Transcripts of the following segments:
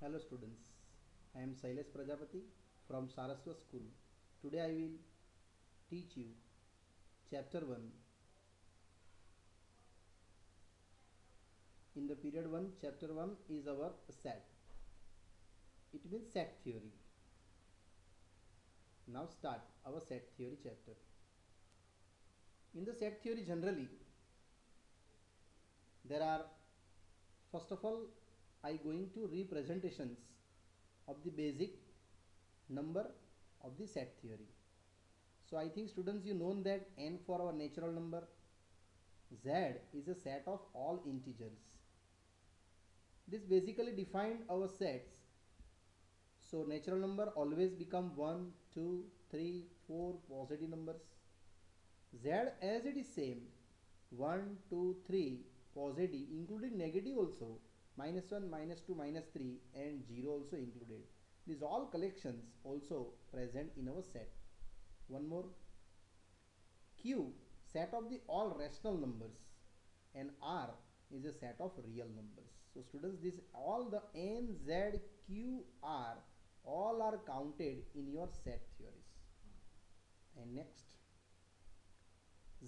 Hello students, I am Sailesh Prajapati from Saraswat School. Today I will teach you chapter 1. In the period 1, chapter 1 is our set. It means set theory. Now start our set theory chapter. In the set theory generally, there are first of all I going to representations of the basic number of the set theory. So I think students you know that n for our natural number, z is a set of all integers. This basically defined our sets. So natural number always become 1, 2, 3, 4 positive numbers. Z as it is same 1, 2, 3 positive including negative also minus 1, minus 2, minus 3 and 0 also included. These all collections also present in our set. One more, Q set of the all rational numbers and R is a set of real numbers. So students, this all the N, Z, Q, R all are counted in your set theories. And next,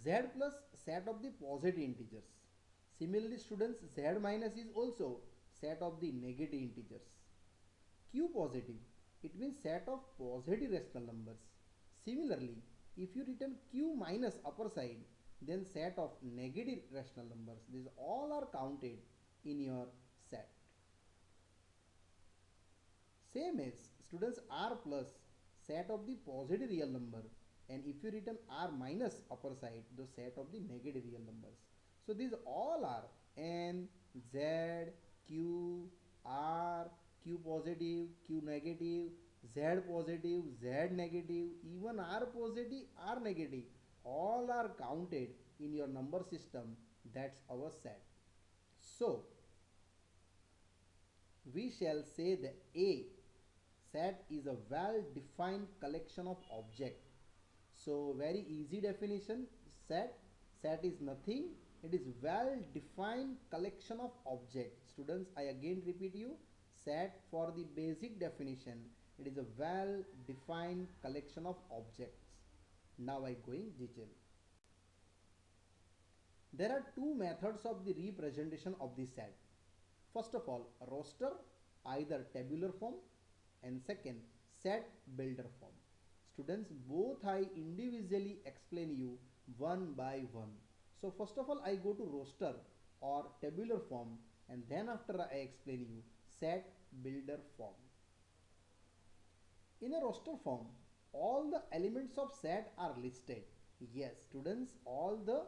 Z plus set of the positive integers. Similarly students, Z minus is also set of the negative integers. Q positive, it means set of positive rational numbers. Similarly, if you written Q minus upper side, then set of negative rational numbers. These all are counted in your set. Same as students, R plus set of the positive real number, and if you written R minus upper side, the set of the negative real numbers. So these all are N, Z, Q, R, Q positive, Q negative, Z positive, Z negative, even R positive, R negative, all are counted in your number system. That's our set. So we shall say the A set is a well defined collection of objects. So very easy definition, set is nothing, it is well defined collection of objects. Students, I again repeat you, set for the basic definition, it is a well defined collection of objects. Now I go in detail. There are two methods of the representation of the set. First of all, roster, either tabular form, and second, set builder form. Students, both I individually explain you one by one. So first of all, I go to roster or tabular form, and then after I explain you set builder form. In a roster form, all the elements of set are listed. Yes, students, all the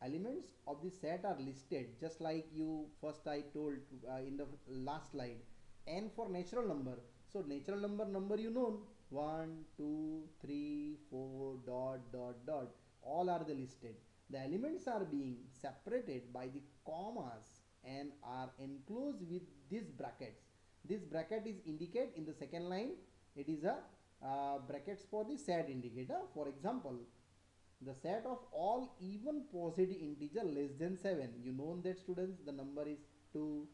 elements of the set are listed, just like you first I told in the last slide. N for natural number, so natural number you know 1, 2, 3, 4 dot dot dot, all are the listed. The elements are being separated by the commas and are enclosed with these brackets. This bracket is indicate in the second line, it is a brackets for the set indicator. For example, the set of all even positive integer less than 7, you know that students, the number is 2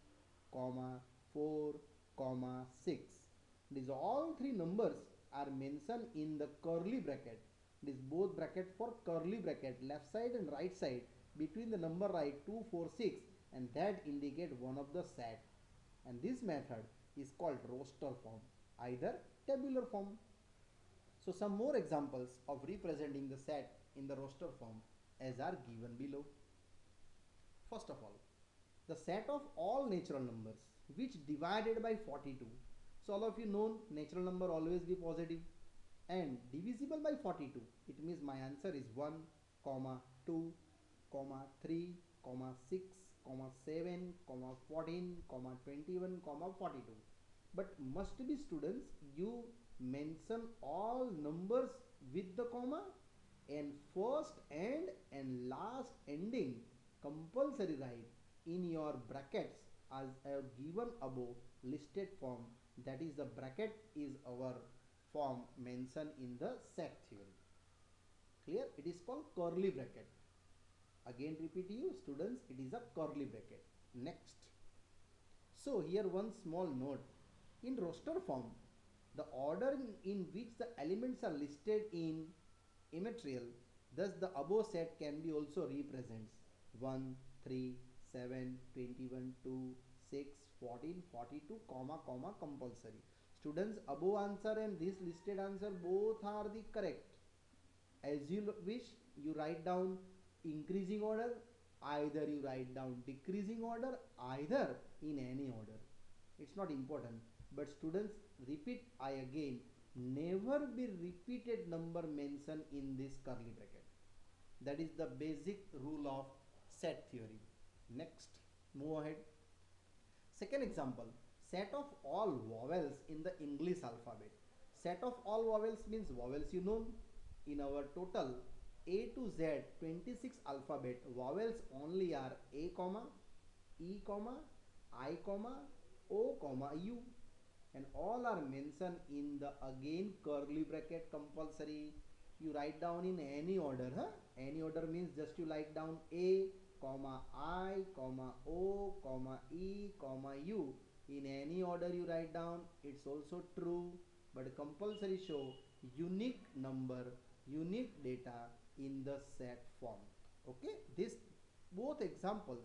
comma 4 comma 6. These all three numbers are mentioned in the curly bracket. This both bracket for curly bracket, left side and right side, between the number right 2 4 6, and that indicate one of the set. And this method is called roster form, either tabular form. So some more examples of representing the set in the roster form as are given below. First of all, the set of all natural numbers which divided by 42. So all of you know natural number always be positive and divisible by 42. It means my answer is 1, comma 2, comma 3, comma 6, comma 7, comma 14, comma 21, comma 42. But must be students, you mention all numbers with the comma, and first and last ending compulsory write in your brackets as I have given above listed form. That is, the bracket is our form mentioned in the set theory. Clear? It is called curly bracket. Again repeat you students, it is a curly bracket. Next, so here one small note, In roster form, the order in which the elements are listed in immaterial, thus the above set can be also represents 1, 3, 7, 21, 2, 6, 14, 42, comma compulsory. Students, above answer and this listed answer both are the correct. As you wish, you write down increasing order, either you write down decreasing order, either in any order. It's not important, but students, repeat I again, never be repeated number mentioned in this curly bracket. That is the basic rule of set theory. Next, move ahead. Second example, set of all vowels in the English alphabet. Set of all vowels means vowels you know. In our total A to Z 26 alphabet, vowels only are A comma, E comma, I comma, O comma U, and all are mentioned in the again curly bracket compulsory. You write down in any order, huh? Any order means just you write down A comma I comma O comma E comma U. In any order you write down, it's also true, but compulsory show unique number, unique data in the set form. Okay, this both examples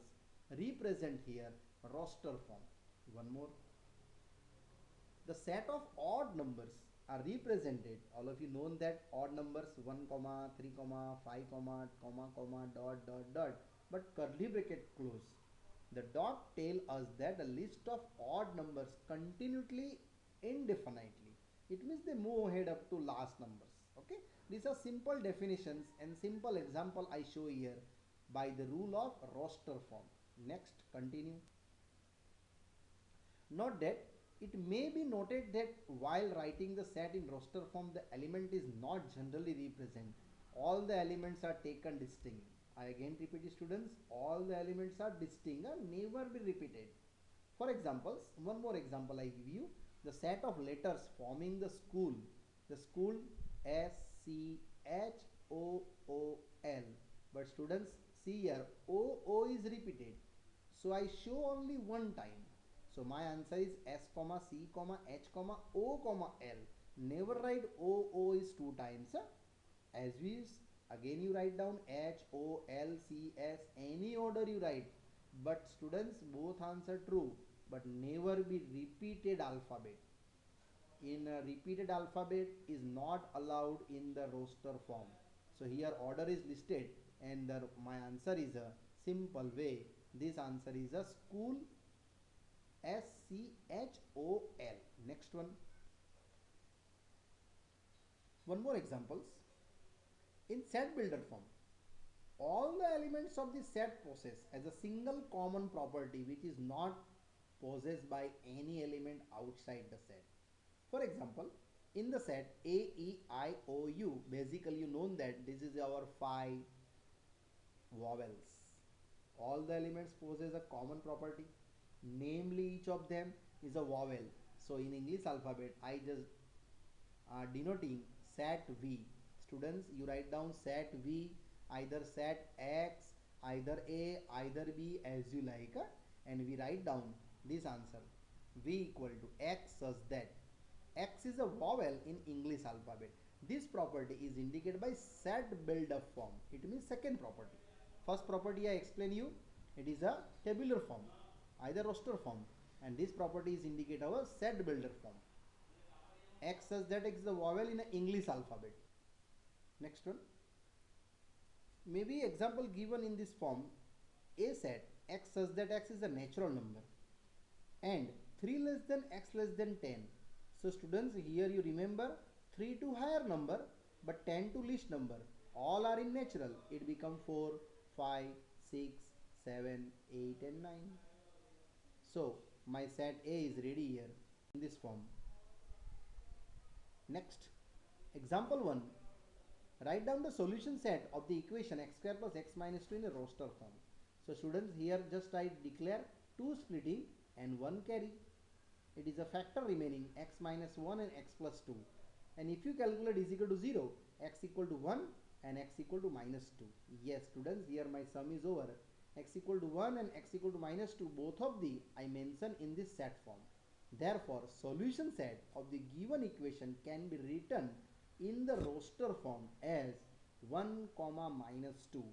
represent here roster form. One more, the set of odd numbers are represented, all of you know that odd numbers 1 comma 3 comma 5 comma dot, but curly bracket close. The dot tell us that a list of odd numbers continually indefinitely, it means they move ahead up to last numbers. Okay, these are simple definitions and simple example I show here by the rule of roster form. Next, continue. Note that it may be noted that while writing the set in roster form, the element is not generally represented. All the elements are taken distinct. I again repeat, students, all the elements are distinct and never be repeated. For examples, one more example I give you, the set of letters forming the school SCHOOL. But students, see here, O is repeated. So I show only one time. So my answer is S comma C comma H comma O comma L. Never write O is two times. As we again you write down H O L C S, any order you write. But students, both answer true, but never be repeated alphabet. In a repeated alphabet is not allowed in the roster form. So here order is listed and my answer is a simple way. This answer is a school SCHOL. Next one. One more examples. In set builder form, all the elements of the set possess as a single common property which is not possessed by any element outside the set. For example, in the set A, E, I, O, U, basically you know that this is our 5 vowels. All the elements possess a common property, namely each of them is a vowel. So in English alphabet, I just denoting set V. Students, you write down set V, either set X, either A, either B, as you like, and we write down this answer V equal to X such that X is a vowel in English alphabet. This property is indicated by set build-up form. It means second property. First property I explain you, it is a tabular form, either roster form, and this property is indicated our set builder form. X such that X is the vowel in the English alphabet. Next one. Maybe example given in this form, A set X such that X is a natural number and 3 less than X less than 10. So students, here you remember 3 to higher number but 10 to least number. All are in natural. It become 4, 5, 6, 7, 8 and 9. So my set A is ready here in this form. Next, example 1. Write down the solution set of the equation x square plus x minus 2 in a roster form. So students, here just I declare 2 splitting and 1 carry. It is a factor remaining x minus 1 and x plus 2. And if you calculate is equal to 0, x equal to 1 and x equal to minus 2. Yes students, here my sum is over. X equal to 1 and x equal to minus 2, both of the I mention in this set form. Therefore, solution set of the given equation can be written in the roster form as 1 comma minus 2,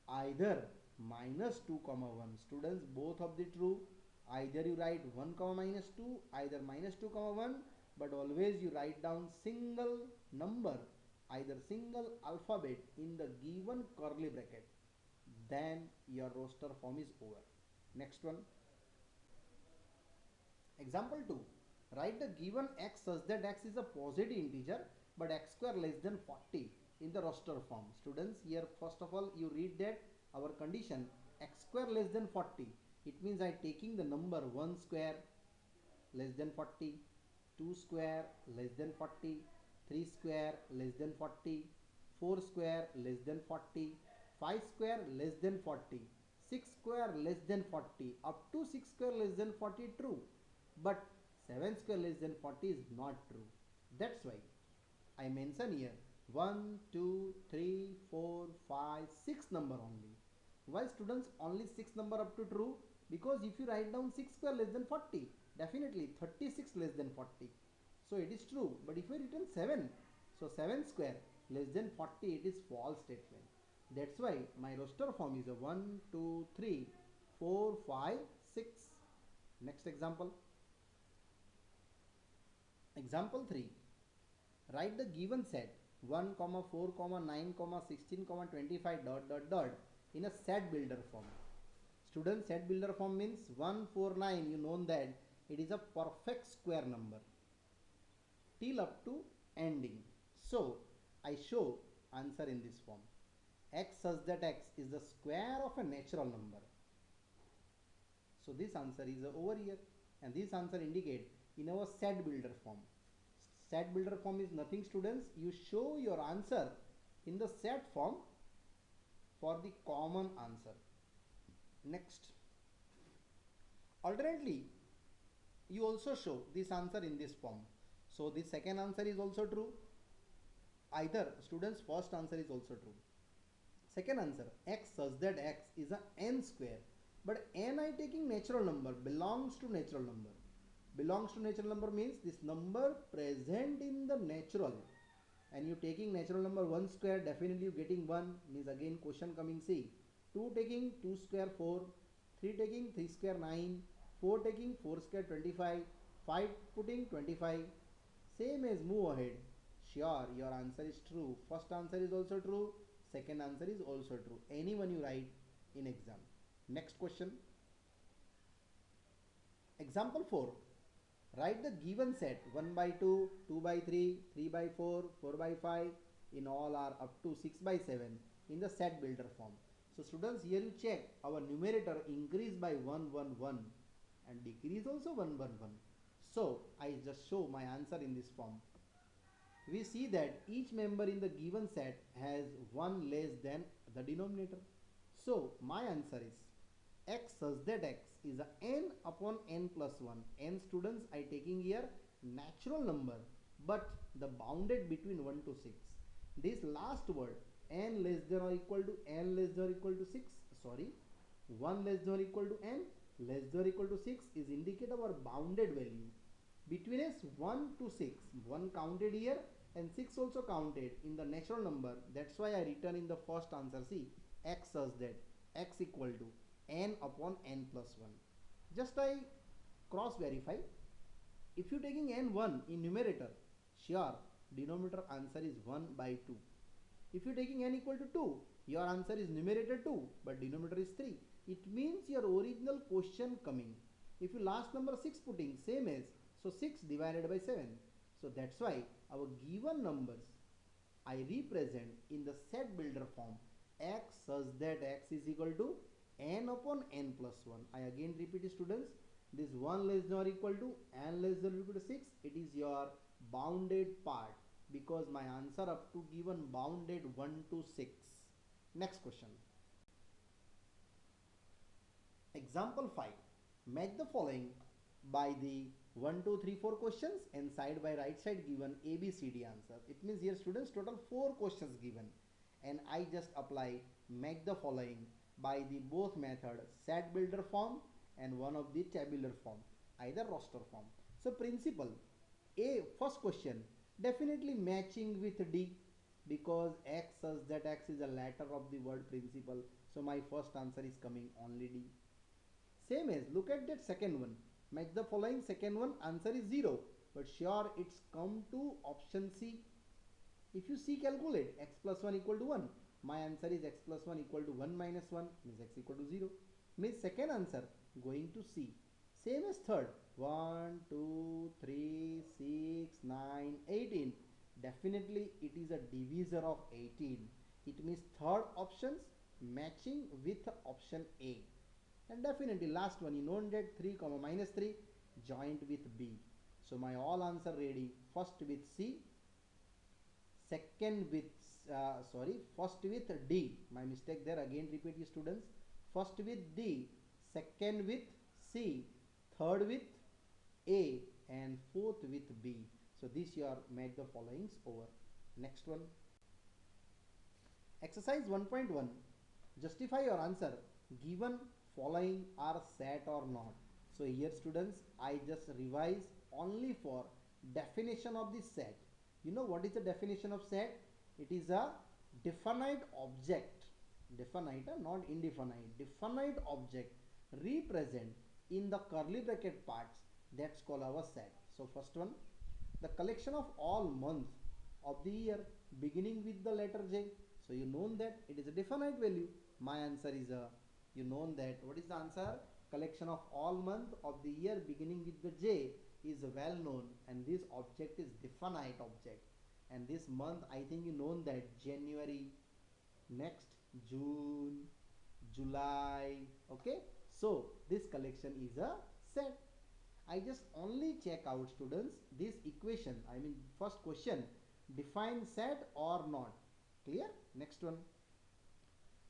either minus 2 comma 1. Students, both of the true. Either you write 1 comma minus 2, either minus 2 comma 1, but always you write down single number, either single alphabet in the given curly bracket. Then your roster form is over. Next one. Example 2. Write the given x such that x is a positive integer but x square less than 40 in the roster form. Students, here first of all you read that our condition x square less than 40. It means I taking the number 1 square less than 40, 2 square less than 40, 3 square less than 40, 4 square less than 40, 5 square less than 40, 6 square less than 40, up to 6 square less than 40 true, but 7 square less than 40 is not true. That's why I mention here 1, 2, 3, 4, 5, 6 number only. Why students only 6 number up to true? Because if you write down 6 square less than 40, definitely 36 less than 40. So it is true. But if you written 7, so 7 square less than 40, it is false statement. That's why my roster form is a 1, 2, 3, 4, 5, 6. Next example. Example 3. Write the given set 1, 4, 9, 16, 25 dot dot dot in a set builder form. Student, set builder form means 149. You know that it is a perfect square number till up to ending. So I show answer in this form. X such that x is the square of a natural number. So this answer is over here, and this answer indicate in our set builder form. Set builder form is nothing, students. You show your answer in the set form for the common answer. Next. Alternately, you also show this answer in this form. So the second answer is also true. Either students first answer is also true. Second answer, x such that x is a n square, but n I taking natural number, belongs to natural number. Belongs to natural number means this number present in the natural, and you taking natural number 1 square, definitely you getting 1, means again question coming C. 2 taking 2 square 4, 3 taking 3 square 9, 4 taking 4 square 25, 5 putting 25. Same as move ahead. Sure, your answer is true. First answer is also true. Second answer is also true. Anyone you write in exam. Next question. Example 4. Write the given set 1 by 2, 2 by 3, 3 by 4, 4 by 5 in all are up to 6 by 7 in the set builder form. So students, here you check our numerator increase by 1 1 1 and decrease also 1 1 1. So I just show my answer in this form. We see that each member in the given set has 1 less than the denominator. So my answer is x such that x is a n upon n plus 1. N, students, I taking here natural number, but the bounded between 1 to 6. This last word, n less than or equal to n less than or equal to 6, sorry, 1 less than or equal to n less than or equal to 6 is indicate our bounded value. Between s 1 to 6, 1 counted here and 6 also counted in the natural number. That's why I written in the first answer, see, x such that x equal to n upon n plus 1. Just I cross verify. If you taking n1 in numerator, sure, denominator answer is 1 by 2. If you taking n equal to 2, your answer is numerator 2 but denominator is 3. It means your original question coming. If you last number 6 putting, same as, so 6 divided by 7. So that's why our given numbers I represent in the set builder form x such that x is equal to n upon n plus 1. I again repeat, students, this 1 less than or equal to n less than or equal to 6, it is your bounded part because my answer up to given bounded 1 to 6. Next question. Example 5. Match the following by the 1, 2, 3, 4 questions and side by right side given A, B, C, D answer. It means here students total 4 questions given, and I just apply match the following by the both method, set builder form and one of the tabular form, either roster form. So principle A, first question, definitely matching with D because X says that X is a letter of the word principle. So my first answer is coming only D. Same as look at that second one. Match the following second one, answer is 0. But sure it's come to option C. If you see calculate x plus 1 equal to 1, my answer is x plus 1 equal to 1 minus 1 means x equal to 0. Means second answer going to C. Same as third 1, 2, 3, 6, 9, 18. Definitely it is a divisor of 18. It means third options matching with option A. And definitely last one you know that 3 comma minus 3 joint with B. So my all answer ready. First with C, second with first with D, my mistake there, again repeat you students, first with D, second with C, third with A, and fourth with B. So this you are made the followings over. Next one, exercise 1.1, justify your answer given following are set or not. So here students I just revise only for definition of the set. You know what is the definition of set? It is a definite object, definite not indefinite, definite object represent in the curly bracket parts, that's called our set. So first one, the collection of all months of the year beginning with the letter J. So you know that it is a definite value. My answer is a, you know that what is the answer? Collection of all month of the year beginning with the J is well known, and this object is definite object. And this month I think you know that January, next June, July. Okay, so this collection is a set. I just only check out students this equation, I mean first question, define set or not. Clear? Next one,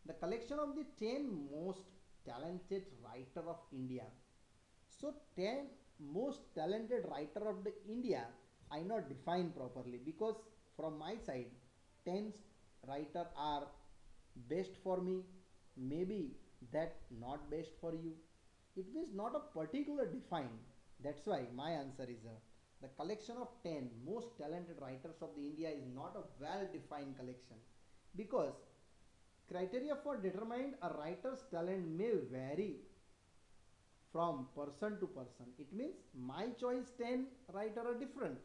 the collection of the 10 most talented writer of India. So 10 most talented writer of the India I not define properly because from my side 10 writer are best for me, maybe that not best for you. It means not a particular define. That's why my answer is a, the collection of 10 most talented writers of the India is not a well defined collection because criteria for determining a writer's talent may vary from person to person. It means my choice 10 writer are different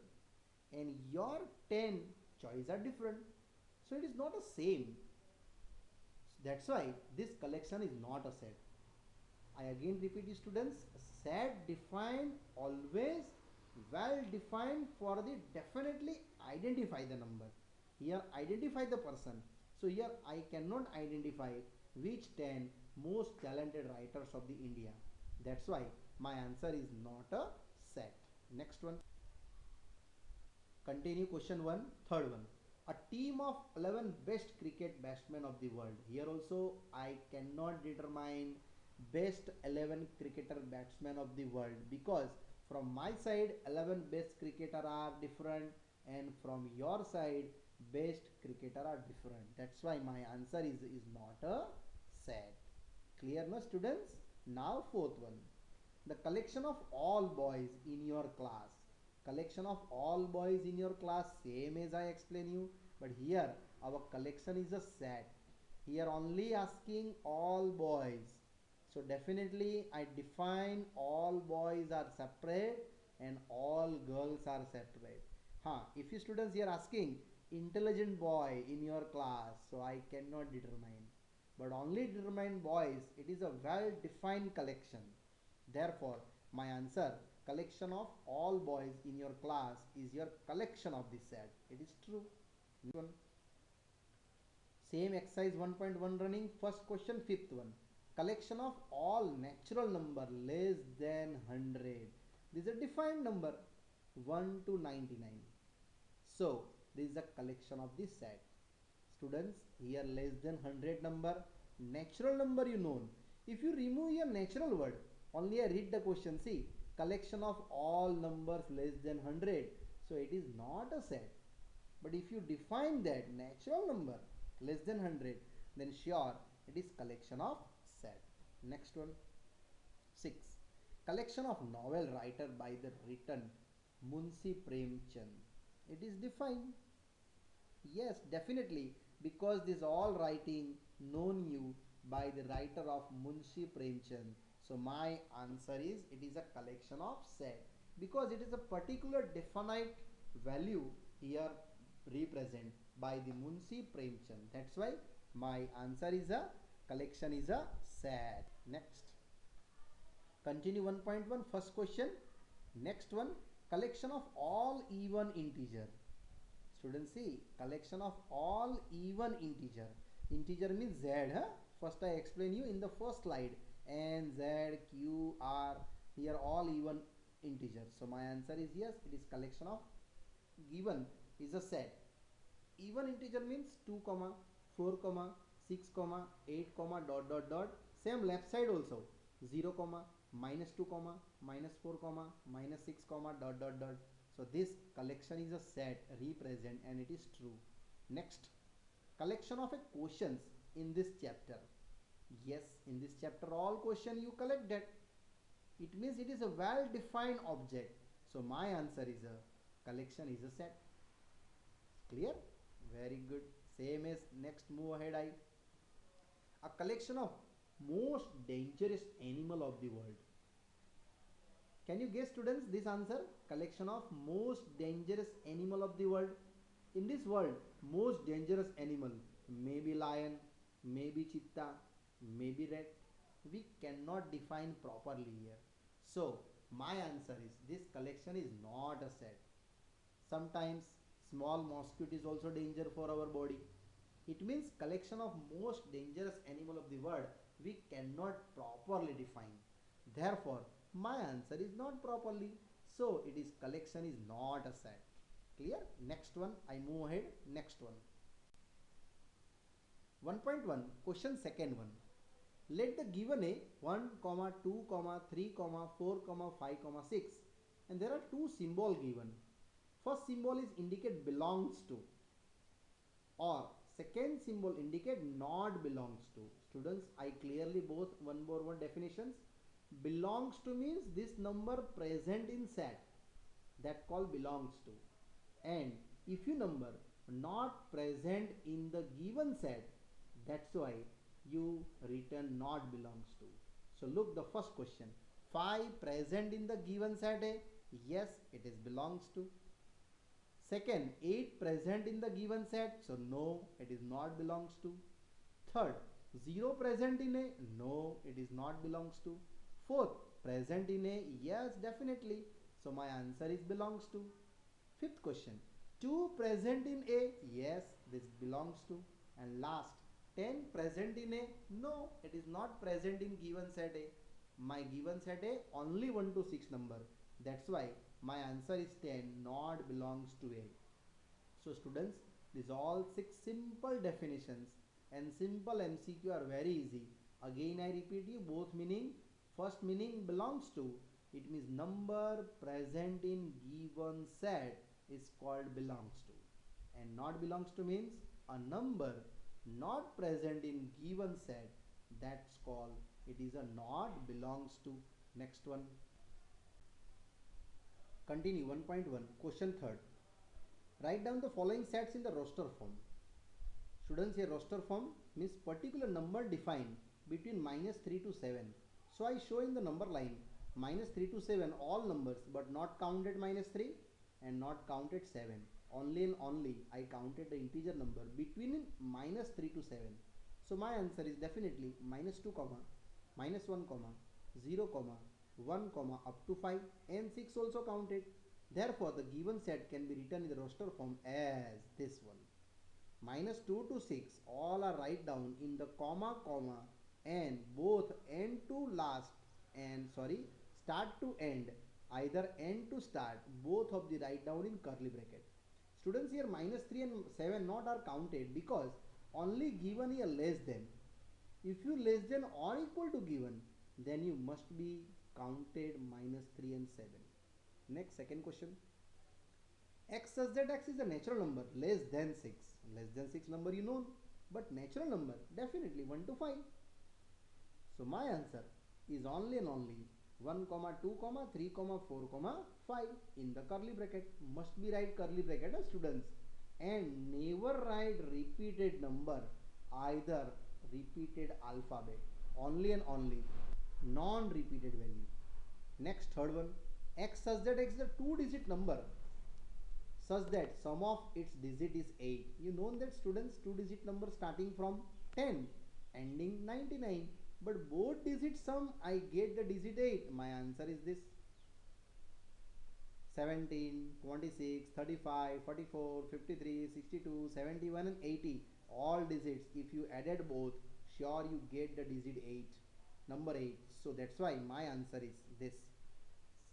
and your 10 choice are different. So it is not a same. That's why this collection is not a set. I again repeat students, set defined always well defined for the definitely identify the number. Here identify the person. So here I cannot identify which 10 most talented writers of the India. That's why my answer is not a set. Next one. Continue question 1, third one. A team of 11 best cricket batsmen of the world. Here also I cannot determine best 11 cricketer batsmen of the world because from my side 11 best cricketer are different and from your side best cricketer are different. That's why my answer is not a set. Clear no students? Now fourth one, the collection of all boys in your class. Collection of all boys in your class, same as I explain you, but here our collection is a set. Here only asking all boys, so definitely I define all boys are separate and all girls are separate. If you students here asking intelligent boy in your class, so I cannot determine, but only determine boys, it is a well defined collection. Therefore my answer, collection of all boys in your class is your collection of the set. It is true. One. Same exercise 1.1 running. First question, fifth one. Collection of all natural number less than 100. This is a defined number 1 to 99. So this is a collection of this set. Students, here less than 100 number, natural number you know. If you remove your natural word, only I read the question. See, collection of all numbers less than 100. So it is not a set. But if you define that natural number less than 100, then sure it is collection of set. Next one, 6. Collection of novel writer by the written Munshi Premchand. It is defined. Yes, definitely, because this all writing known you by the writer of Munshi Premchand. So my answer is it is a collection of set because it is a particular definite value here represent by the Munshi Premchand. That's why my answer is a collection is a set. Next, continue 1.1 first question. Next one, collection of all even integer. Students, see, collection of all even integer. Integer means z, huh? First I explain you in the first slide. N, Z, Q, R, here all even integers. So my answer is yes, it is collection of given is a set. Even integer means 2 comma 4 comma 6 comma 8 comma dot dot dot. Same left side also 0 comma minus 2 comma minus 4 comma minus 6 comma dot dot dot. So this collection is a set represent and it is true. Next, collection of a questions in this chapter. Yes, in this chapter all question you collect that. It means it is a well defined object. So my answer is a collection is a set. Clear? Very good. Same as next move ahead I. A collection of most dangerous animal of the world. Can you guess students this answer? Collection of most dangerous animal of the world. In this world, most dangerous animal maybe lion, maybe cheetah, maybe rat. We cannot define properly here. So my answer is this collection is not a set. Sometimes small mosquito is also danger for our body. It means collection of most dangerous animal of the world we cannot properly define. Therefore, my answer is not properly. So it is collection is not a set. Clear? Next one, I move ahead. Next one. 1.1 question second one. Let the given a 1, 2, 3, 4, 5, 6 and there are two symbol given. First symbol is indicate belongs to or second symbol indicate not belongs to. Students, I clearly both one by one definitions. Belongs to means this number present in set, that called belongs to. And if you number not present in the given set, that's why you return not belongs to. So look the first question. 5 present in the given set A? Yes, it is belongs to. Second, 8 present in the given set, so no, it is not belongs to. Third, 0 present in A, no, it is not belongs to. Fourth, present in A, yes, definitely, so my answer is belongs to. Fifth question, 2 present in A, yes, this belongs to. And last, 10 present in A, no, it is not present in given set A. My given set A only 1 to 6 number, that's why my answer is 10 not belongs to A. So students, these all 6 simple definitions and simple MCQ are very easy. Again I repeat you both meaning. First meaning belongs to, it means number present in given set is called belongs to. And not belongs to means a number not present in given set, that's called it is a not belongs to. Next one. Continue 1.1 question third. Write down the following sets in the roster form. Students, here roster form means particular number defined between minus 3 to 7. So I show in the number line minus 3 to 7 all numbers but not counted minus 3 and not counted 7. Only and only I counted the integer number between minus 3 to 7. So my answer is definitely minus 2 comma minus 1 comma 0 comma 1 comma up to 5 and 6 also counted. Therefore, the given set can be written in the roster form as this one. Minus 2 to 6 all are write down in the comma comma and both end to last and start to end, either end to start, both of the write down in curly bracket. Students, here minus 3 and 7 not are counted because only given here less than. If you less than or equal to given, then you must be counted minus 3 and 7. Next, second question. X such that x is a natural number less than 6. Less than 6 number you know, but natural number definitely 1 to 5. So my answer is only and only 1 comma 2 comma 3 comma 4 comma 5 in the curly bracket. Must be write curly bracket, students. And never write repeated number, either repeated alphabet, only and only non repeated value. Next, third one, x such that x is a two digit number such that sum of its digit is 8. You know that, students, two digit number starting from 10 ending 99, but both digit sum I get the digit 8. My answer is this: 17, 26, 35, 44, 53, 62, 71 and 80. All digits, if you added both, sure you get the digit 8, number 8. So that's why my answer is this.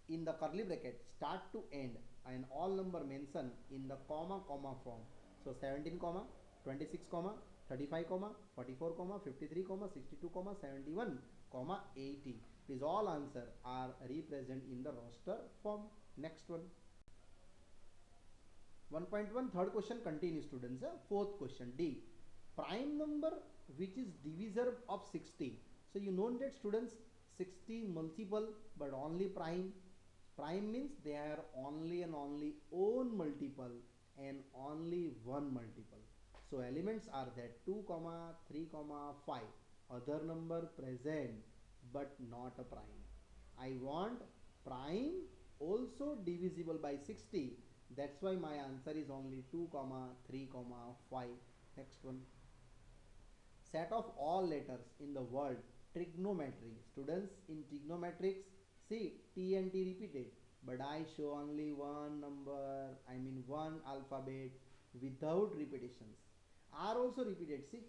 In the curly bracket, start to end, and all number mentioned in the comma comma form. So 17 comma 26 comma 35 comma 44 comma 53 comma 62 comma 71 comma 80. These all answer are represent in the roster form. Next one, 1.1 third question continues, students. Fourth question, D, prime number which is divisor of 60. So you know that, students, 60 multiple but only prime. Prime means they are only and only own multiple and only one multiple. So elements are that 2 comma 3 comma 5, other number present but not a prime. I want prime also divisible by 60. That's why my answer is only 2 comma 3 comma 5. Next one, set of all letters in the word trigonometry. Students, in trigonometrics, see T and T repeated, but I show only one number, I mean one alphabet without repetitions. R also repeated, see,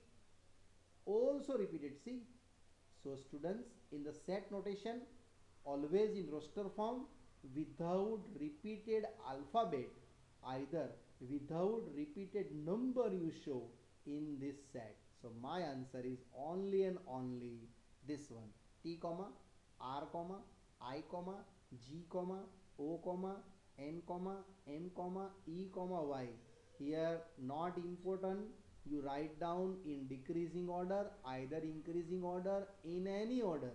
also repeated, see. So students, in the set notation, always in roster form, without repeated alphabet, either without repeated number you show in this set. So my answer is only and only this one: T comma R comma I comma G comma O comma N comma M comma E comma Y. Here not important, you write down in decreasing order, either increasing order, in any order,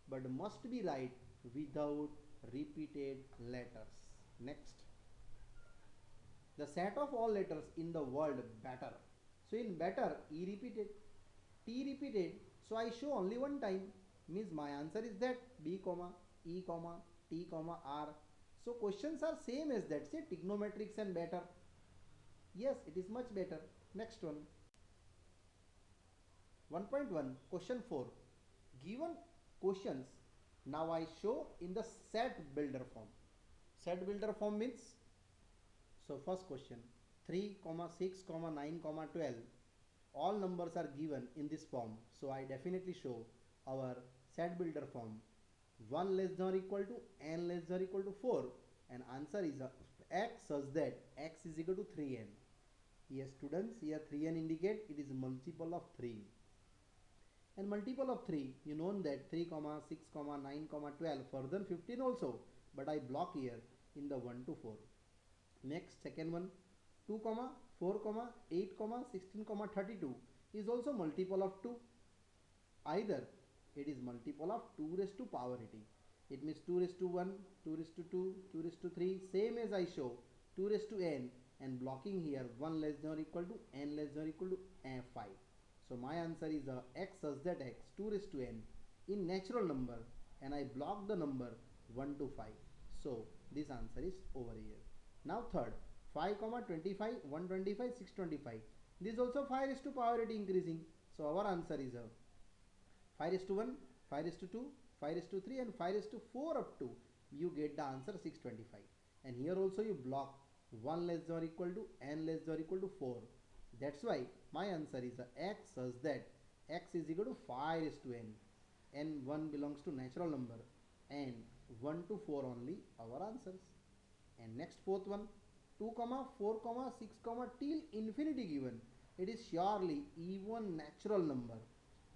but must be right without repeated letters. Next, the set of all letters in the word better. So in better, E repeated, T repeated, so I show only one time, means my answer is that B comma E comma T comma R. So questions are same as that, say trigonometrics and better. Yes, it is much better. Next one, 1.1 question 4. Given questions, now I show in the set builder form. Set builder form means, so first question, 3 comma 6 comma 9 comma 12, all numbers are given in this form. So I definitely show our set builder form: 1 less than or equal to n less than or equal to 4, and answer is x such that x is equal to 3n. Yes, students, here 3n indicate it is multiple of 3, and multiple of 3, you know that 3 comma 6 comma 9 comma 12, further 15 also, but I block here in the 1 to 4. Next, second one, 2 comma 4 comma 8 comma 16 comma 32 is also multiple of 2, either it is multiple of 2 raised to power 80. It means 2 raised to 1, 2 raised to 2, 2 raised to 3, same as I show 2 raised to n, and blocking here 1 less than or equal to n less than or equal to 5. So my answer is x such that x 2 raised to n in natural number, and I block the number 1 to 5. So this answer is over here. Now third, 5 comma 25 125 625. This is also 5 raised to power 80 increasing. So our answer is 5 raised to 1, 5 raised to 2, 5 raised to 3 and 5 raised to 4 up to, you get the answer 625. And here also you block 1 less than or equal to n less than or equal to 4. That's why my answer is x such that x is equal to 5 raised to n. N1 belongs to natural number, and 1 to 4 only our answers. And next fourth one, 2 comma 4 comma 6 comma till infinity given, it is surely even natural number.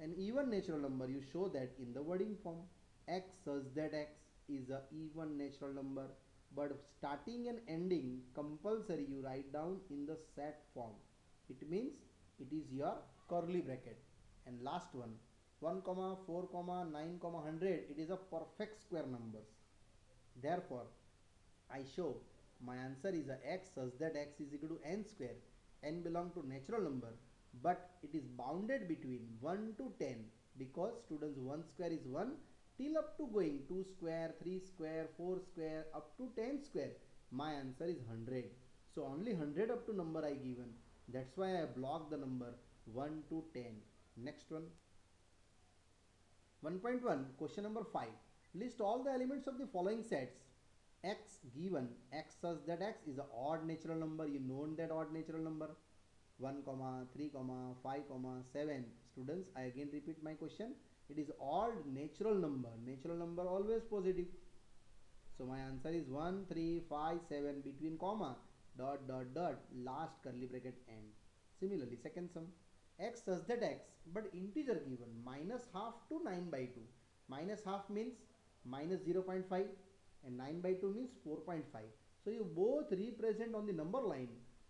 An even natural number, you show that in the wording form: x such that x is a even natural number, but starting and ending compulsory you write down in the set form. It means it is your curly bracket. And last one, 1 comma 4 comma 9 comma 100, it is a perfect square numbers. Therefore I show my answer is a x such that x is equal to n square. N belong to natural number, but it is bounded between 1 to 10, because students 1 square is 1 till up to going 2 square, 3 square, 4 square up to 10 square. My answer is 100. So only 100 up to number I given. That's why I block the number 1 to 10. Next one. 1.1 question number 5. List all the elements of the following sets. X given, x such that x is an odd natural number. You know that odd natural number. 1 comma 3 comma 5 comma 7. Students, I again repeat my question. It is odd natural number. Natural number always positive. So my answer is 1 3 5 7 between comma dot dot dot last curly bracket end. Similarly, second sum, x such that x, but integer given minus half to 9 by 2. Minus half means minus 0.5 and 9 by 2 means 4.5. So you both represent on the number line,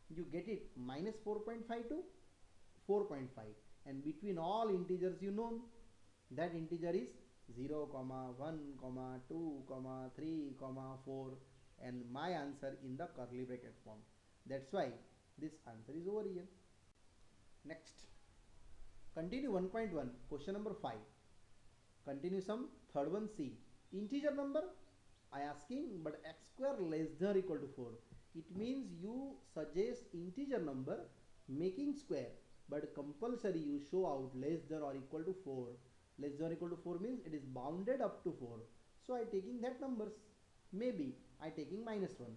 you get it minus 4.5 to 4.5, and between all integers you know that integer is 0 comma 1 comma 2 comma 3 comma 4, and my answer in the curly bracket form. That's why this answer is over here. Next, continue 1.1 question number 5. Continue some third one. C, integer number I asking, but x square less than or equal to 4. It means you suggest integer number making square, but compulsory you show out less than or equal to 4. Less than or equal to 4 means it is bounded up to 4. So I taking that numbers. Maybe I taking minus 1.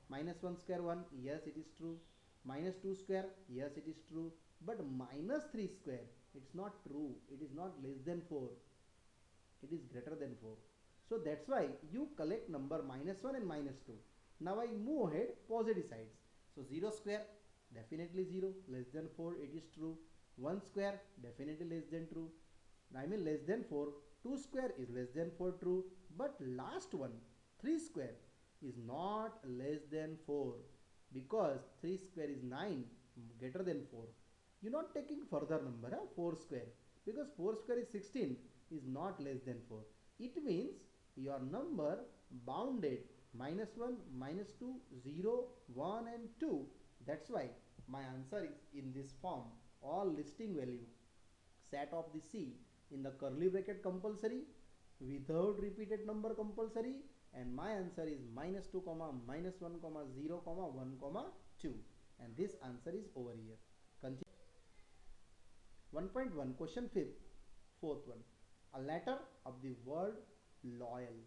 Minus 1 square 1, yes it is true. Minus 2 square, yes it is true. But minus 3 square, it's not true. It is not less than 4. It is greater than 4. So that's why you collect number minus 1 and minus 2. Now I move ahead positive sides. So 0 square, definitely 0, less than 4, it is true. 1 square, definitely less than true. I mean less than 4. 2 square is less than 4, true. But last one, 3 square, is not less than 4, because 3 square is 9, greater than 4. You're not taking further number, 4 square, because 4 square is 16, is not less than 4. It means your number bounded minus 1, minus 2, 0, 1 and 2. That's why my answer is in this form. All listing value set of the C in the curly bracket compulsory, without repeated number compulsory, and my answer is minus 2 comma minus 1 comma 0 comma 1 comma 2, and this answer is over here. Continue. 1.1 question 5th, fourth one, a letter of the word loyal.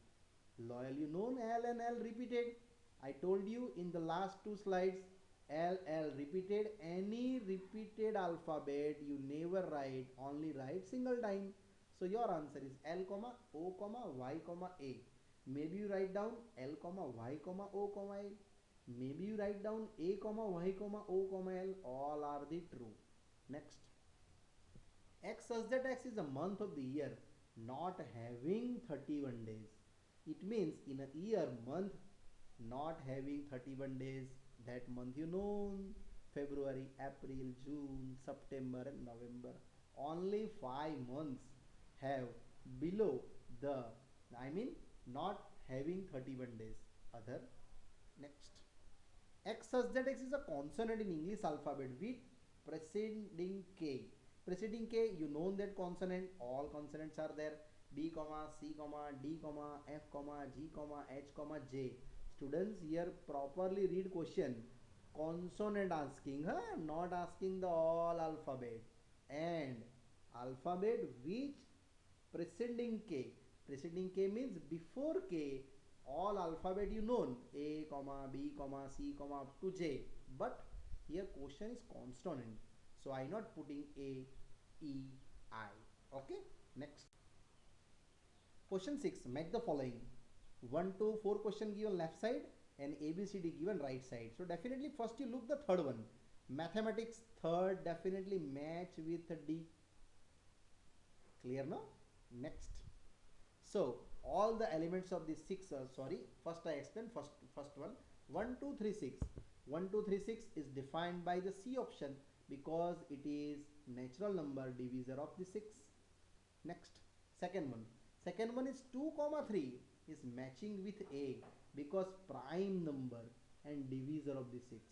Loyal, you know L and L repeated. I told you in the last two slides, L repeated. Any repeated alphabet you never write, only write single time. So your answer is L comma O comma Y comma A. Maybe you write down L comma Y comma O comma L. Maybe you write down A comma Y comma O comma L. All are the true. Next, X such that X is a month of the year not having 31 days. It means in a year month not having 31 days, that month you know February, April, June, September and November. Only 5 months have below the, I mean not having 31 days. Other. Next, X such that X is a consonant in English alphabet with preceding K. Preceding K, you know that consonant, all consonants are there. B comma C comma D comma F comma G comma H comma J. Students, here properly read question. Consonant asking, not asking the all alphabet. And alphabet which preceding K. Preceding K means before K, all alphabet you know, A comma B comma C comma up to J. But here question is consonant, so I not putting A, E, I. Okay. Next, question 6, match the following. 1 to 4 question given left side and ABCD given right side. So definitely first you look the third one. Mathematics third definitely match with D. Clear now? Next. So all the elements of the 6, first I explain first one. 1 2 3 6. 1 2 3 6 is defined by the C option because it is natural number divisor of the 6. Next, second one. Second one is 2 comma 3 is matching with A because prime number and divisor of the 6.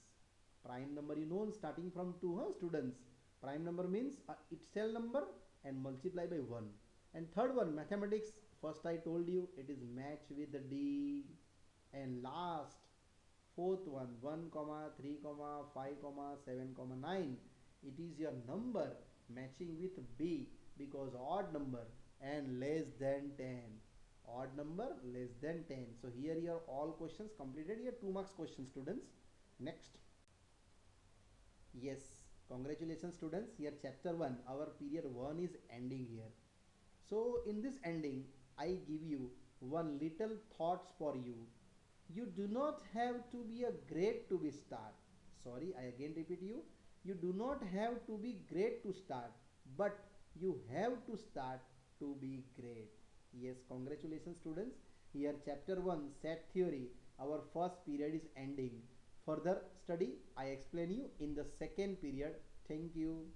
Prime number you know starting from 2, huh, students. Prime number means itself number and multiply by 1. And third one, mathematics, first I told you it is match with the D. And last, fourth one, 1 comma 3 comma 5 comma 7 comma 9, it is your number matching with B because odd number and less than 10, odd number less than 10. So here your all questions completed, your 2 marks question, students. Next, yes, congratulations students, here chapter 1, our period 1 is ending here. So in this ending I give you one little thoughts for you. You do not have to be a great to be start. Sorry, I again repeat you. You do not have to be great to start, but you have to start to be great. Yes, congratulations students. Here chapter 1 set theory, our first period is ending. Further study I explain you in the second period. Thank you.